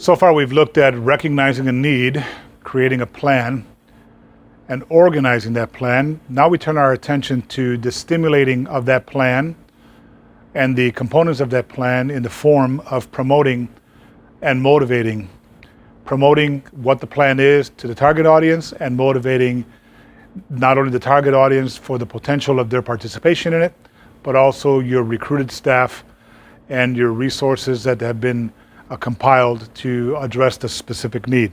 So far, we've looked at recognizing a need, creating a plan, and organizing that plan. Now we turn our attention to the stimulating of that plan and the components of that plan in the form of promoting and motivating. Promoting what the plan is to the target audience and motivating not only the target audience for the potential of their participation in it, but also your recruited staff and your resources that have been compiled to address the specific need.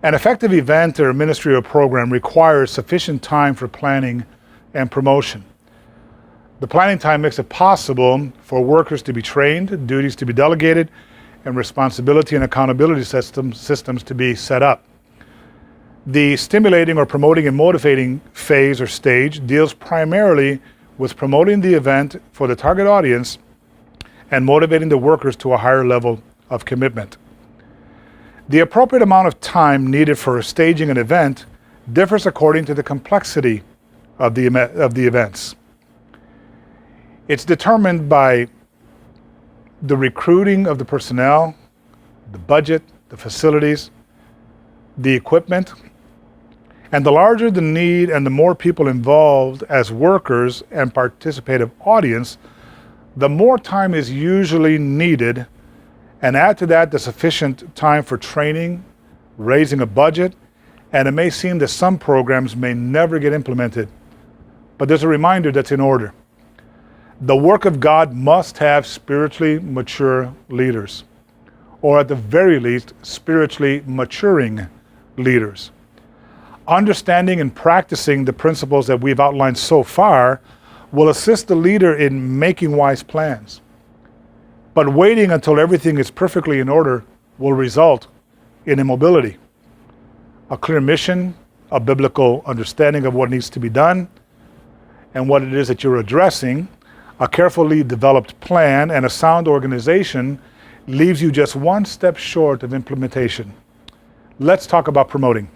An effective event or ministry or program requires sufficient time for planning and promotion. The planning time makes it possible for workers to be trained, duties to be delegated, and responsibility and accountability systems to be set up. The stimulating or promoting and motivating phase or stage deals primarily with promoting the event for the target audience and motivating the workers to a higher level of commitment. The appropriate amount of time needed for staging an event differs according to the complexity of the events. It's determined by the recruiting of the personnel, the budget, the facilities, the equipment, and the larger the need and the more people involved as workers and participative audience, the more time is usually needed, and add to that the sufficient time for training, raising a budget, and it may seem that some programs may never get implemented, but there's a reminder that's in order. The work of God must have spiritually mature leaders, or at the very least, spiritually maturing leaders. Understanding and practicing the principles that we've outlined so far will assist the leader in making wise plans. But waiting until everything is perfectly in order will result in immobility. A clear mission, a biblical understanding of what needs to be done, and what it is that you're addressing, a carefully developed plan, and a sound organization leaves you just one step short of implementation. Let's talk about promoting.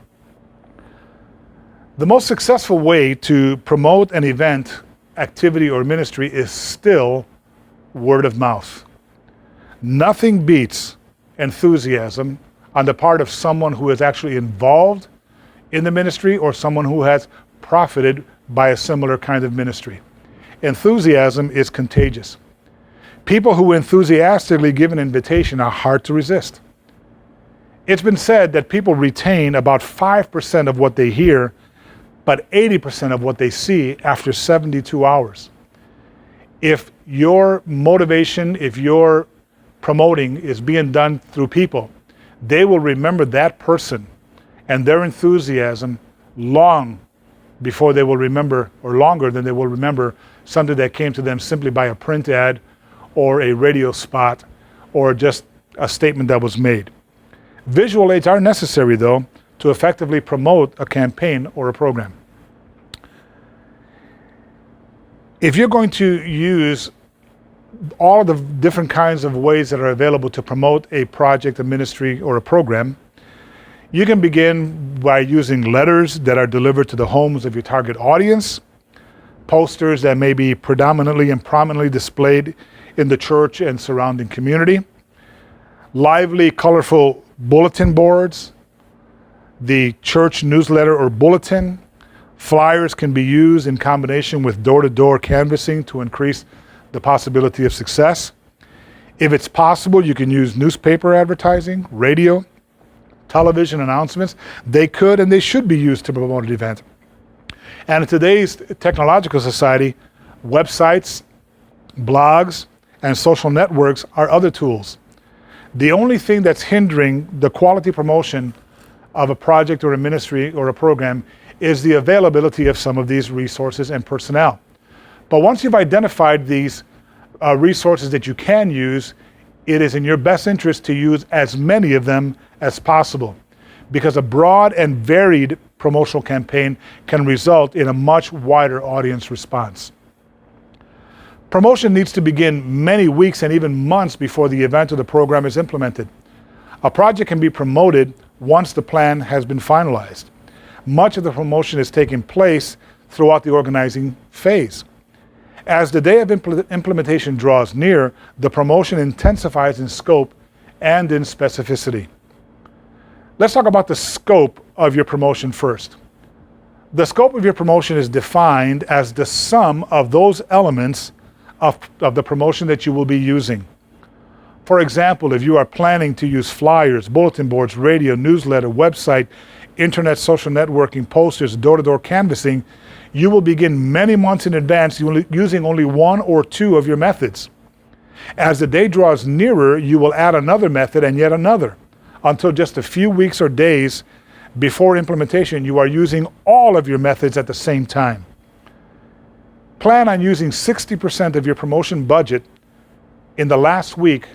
The most successful way to promote an event, activity, or ministry is still word of mouth. Nothing beats enthusiasm on the part of someone who is actually involved in the ministry or someone who has profited by a similar kind of ministry. Enthusiasm is contagious. People who enthusiastically give an invitation are hard to resist. It's been said that people retain about 5% of what they hear, but 80% of what they see after 72 hours. If your motivation, if your promoting is being done through people, they will remember that person and their enthusiasm long before they will remember, or longer than they will remember, something that came to them simply by a print ad or a radio spot or just a statement that was made. Visual aids are necessary, though, to effectively promote a campaign or a program. If you're going to use all of the different kinds of ways that are available to promote a project, a ministry, or a program, you can begin by using letters that are delivered to the homes of your target audience, posters that may be predominantly and prominently displayed in the church and surrounding community, lively, colorful bulletin boards, the church newsletter or bulletin. Flyers can be used in combination with door-to-door canvassing to increase the possibility of success. If it's possible, you can use newspaper advertising, radio, television announcements. They could and they should be used to promote an event. And in today's technological society, websites, blogs, and social networks are other tools. The only thing that's hindering the quality promotion of a project or a ministry or a program is the availability of some of these resources and personnel. But once you've identified these resources that you can use, it is in your best interest to use as many of them as possible, because a broad and varied promotional campaign can result in a much wider audience response. Promotion needs to begin many weeks and even months before the event or the program is implemented. A project can be promoted once the plan has been finalized. Much of the promotion is taking place throughout the organizing phase. As the day of implementation draws near, the promotion intensifies in scope and in specificity. Let's talk about the scope of your promotion first. The scope of your promotion is defined as the sum of those elements of the promotion that you will be using. For example, if you are planning to use flyers, bulletin boards, radio, newsletter, website, internet, social networking, posters, door-to-door canvassing, you will begin many months in advance using only one or two of your methods. As the day draws nearer, you will add another method and yet another, until just a few weeks or days before implementation, you are using all of your methods at the same time. Plan on using 60% of your promotion budget in the last week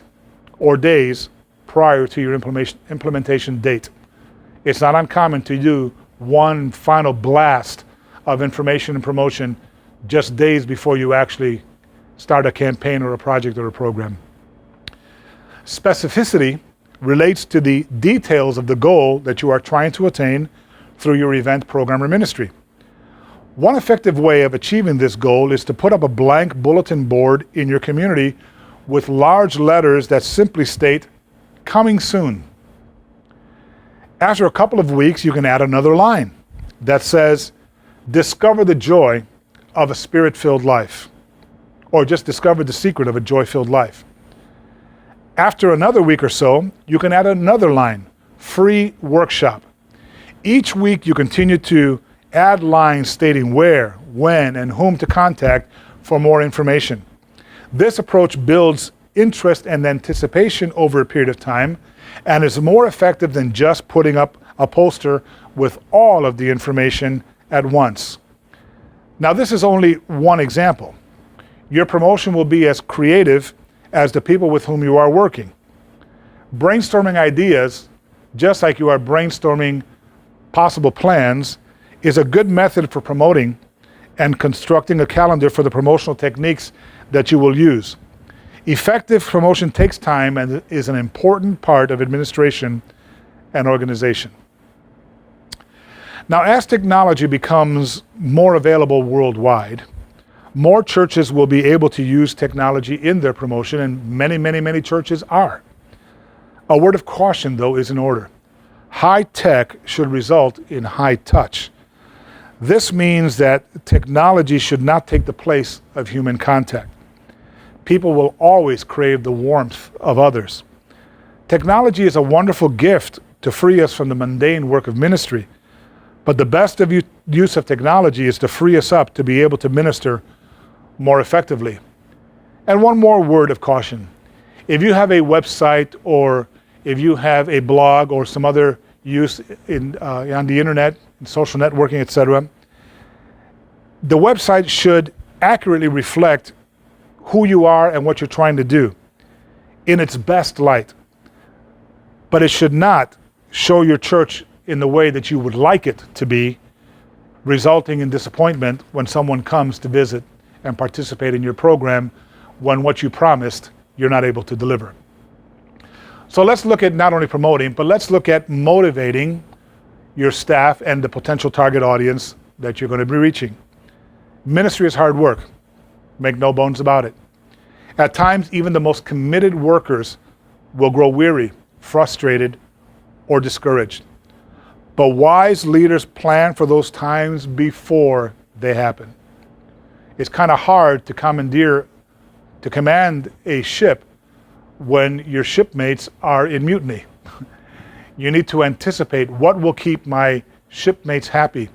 or days prior to your implementation date. It's not uncommon to do one final blast of information and promotion just days before you actually start a campaign or a project or a program. Specificity relates to the details of the goal that you are trying to attain through your event, program, or ministry. One effective way of achieving this goal is to put up a blank bulletin board in your community with large letters that simply state, "Coming soon." After a couple of weeks, you can add another line that says, "Discover the joy of a spirit-filled life," or just discover the secret of a joy-filled life. After another week or so, you can add another line, "Free workshop." Each week, you continue to add lines stating where, when, and whom to contact for more information. This approach builds interest and anticipation over a period of time and is more effective than just putting up a poster with all of the information at once. Now, this is only one example. Your promotion will be as creative as the people with whom you are working. Brainstorming ideas, just like you are brainstorming possible plans, is a good method for promoting and constructing a calendar for the promotional techniques that you will use. Effective promotion takes time and is an important part of administration and organization. Now, as technology becomes more available worldwide, more churches will be able to use technology in their promotion, and many churches are. A word of caution, though, is in order. High tech should result in high touch. This means that technology should not take the place of human contact. People will always crave the warmth of others. Technology is a wonderful gift to free us from the mundane work of ministry, but the best use of technology is to free us up to be able to minister more effectively. And one more word of caution. If you have a website or if you have a blog or some other use on the internet, social networking, etc., the website should accurately reflect who you are and what you're trying to do in its best light. But it should not show your church in the way that you would like it to be, resulting in disappointment when someone comes to visit and participate in your program when what you promised you're not able to deliver. So let's look at not only promoting, but let's look at motivating your staff and the potential target audience that you're going to be reaching. Ministry is hard work. Make no bones about it. At times, even the most committed workers will grow weary, frustrated, or discouraged. But wise leaders plan for those times before they happen. It's kind of hard to command a ship when your shipmates are in mutiny. You need to anticipate what will keep my shipmates happy,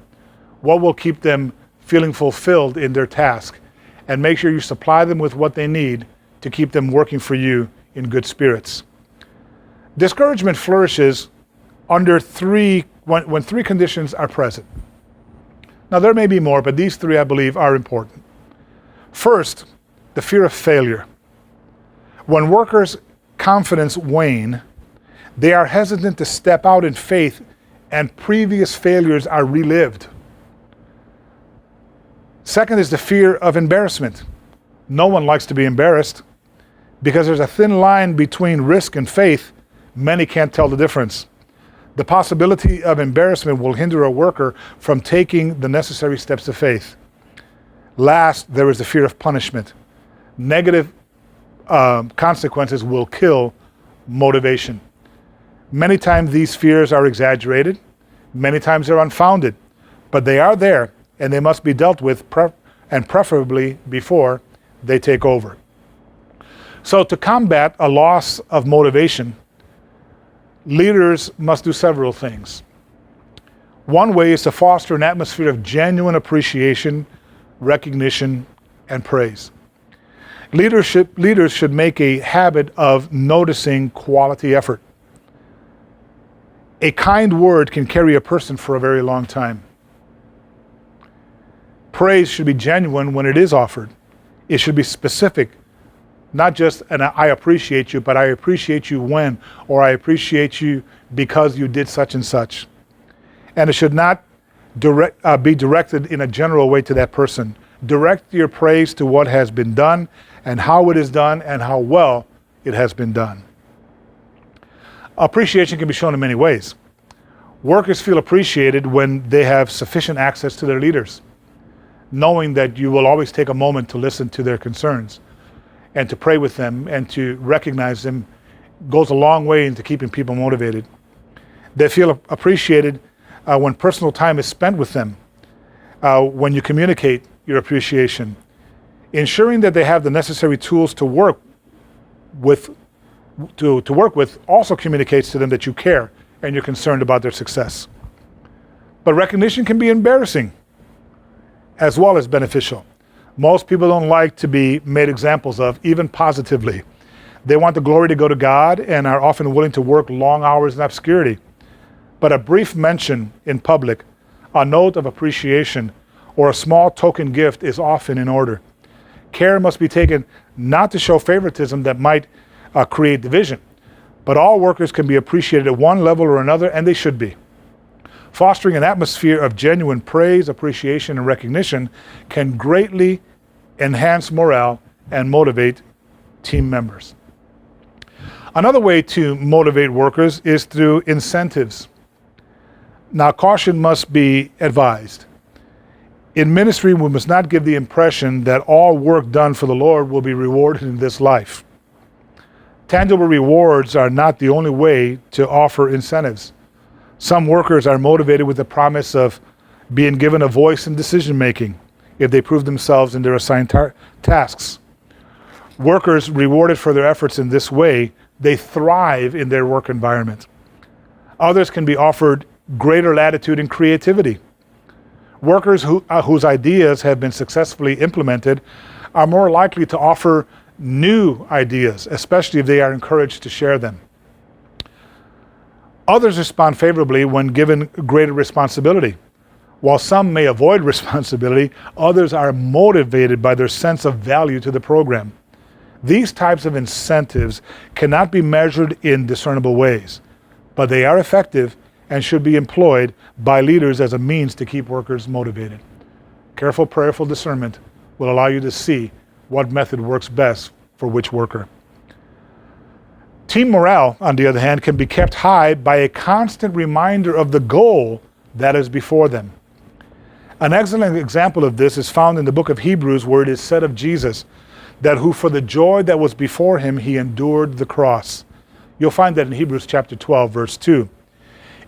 what will keep them feeling fulfilled in their task, and make sure you supply them with what they need to keep them working for you in good spirits. Discouragement flourishes under when three conditions are present. Now, there may be more, but these three, I believe, are important. First, the fear of failure. When workers' confidence wane, they are hesitant to step out in faith, and previous failures are relived. Second is the fear of embarrassment. No one likes to be embarrassed. Because there's a thin line between risk and faith, many can't tell the difference. The possibility of embarrassment will hinder a worker from taking the necessary steps of faith. Last, there is the fear of punishment. Negative consequences will kill motivation. Many times these fears are exaggerated, many times they're unfounded, but they are there and they must be dealt with and preferably before they take over. So to combat a loss of motivation, leaders must do several things. One way is to foster an atmosphere of genuine appreciation, recognition, and praise. Leaders should make a habit of noticing quality effort. A kind word can carry a person for a very long time. Praise should be genuine when it is offered. It should be specific, not just an I appreciate you, but I appreciate you when, or I appreciate you because you did such and such. And it should not be directed in a general way to that person. Direct your praise to what has been done and how it is done and how well it has been done. Appreciation can be shown in many ways. Workers feel appreciated when they have sufficient access to their leaders, knowing that you will always take a moment to listen to their concerns and to pray with them and to recognize them goes a long way into keeping people motivated. They feel appreciated when personal time is spent with them, when you communicate your appreciation. Ensuring that they have the necessary tools to work with also communicates to them that you care and you're concerned about their success. But recognition can be embarrassing as well as beneficial. Most people don't like to be made examples of, even positively. They want the glory to go to God and are often willing to work long hours in obscurity. But a brief mention in public, a note of appreciation, or a small token gift is often in order. Care must be taken not to show favoritism that might create division, but all workers can be appreciated at one level or another, and they should be. Fostering an atmosphere of genuine praise, appreciation, and recognition can greatly enhance morale and motivate team members. Another way to motivate workers is through incentives. Now, caution must be advised. In ministry, we must not give the impression that all work done for the Lord will be rewarded in this life. Tangible rewards are not the only way to offer incentives. Some workers are motivated with the promise of being given a voice in decision making if they prove themselves in their assigned tasks. Workers rewarded for their efforts in this way, they thrive in their work environment. Others can be offered greater latitude and creativity. Workers whose ideas have been successfully implemented are more likely to offer new ideas, especially if they are encouraged to share them. Others respond favorably when given greater responsibility. While some may avoid responsibility, others are motivated by their sense of value to the program. These types of incentives cannot be measured in discernible ways, but they are effective and should be employed by leaders as a means to keep workers motivated. Careful, prayerful discernment will allow you to see what method works best for which worker. Team morale, on the other hand, can be kept high by a constant reminder of the goal that is before them. An excellent example of this is found in the book of Hebrews, where it is said of Jesus that who for the joy that was before him, he endured the cross. You'll find that in Hebrews chapter 12, verse 2.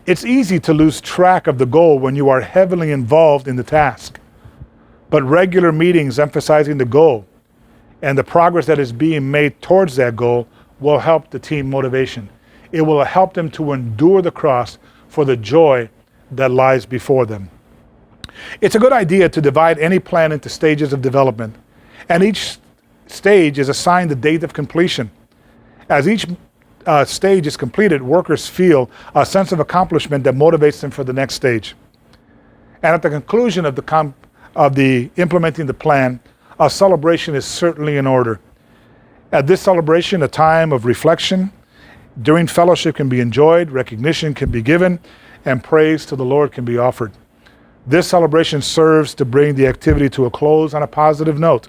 It's easy to lose track of the goal when you are heavily involved in the task. But regular meetings emphasizing the goal and the progress that is being made towards that goal will help the team motivation. It will help them to endure the cross for the joy that lies before them. It's a good idea to divide any plan into stages of development, and each stage is assigned a date of completion. As each stage is completed, workers feel a sense of accomplishment that motivates them for the next stage. And at the conclusion of the implementing the plan, a celebration is certainly in order. At this celebration, a time of reflection during fellowship can be enjoyed, recognition can be given, and praise to the Lord can be offered. This celebration serves to bring the activity to a close on a positive note.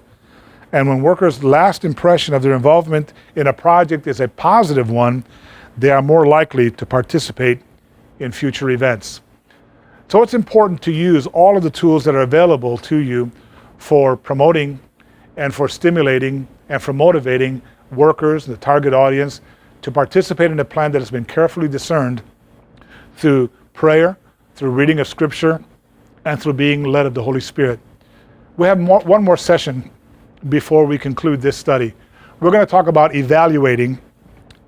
And when workers' last impression of their involvement in a project is a positive one, they are more likely to participate in future events. So it's important to use all of the tools that are available to you for promoting and for stimulating and for motivating workers, the target audience, to participate in a plan that has been carefully discerned through prayer, through reading of Scripture, and through being led of the Holy Spirit. We have one more session before we conclude this study. We're going to talk about evaluating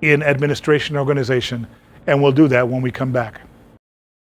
in administration and organization, and we'll do that when we come back.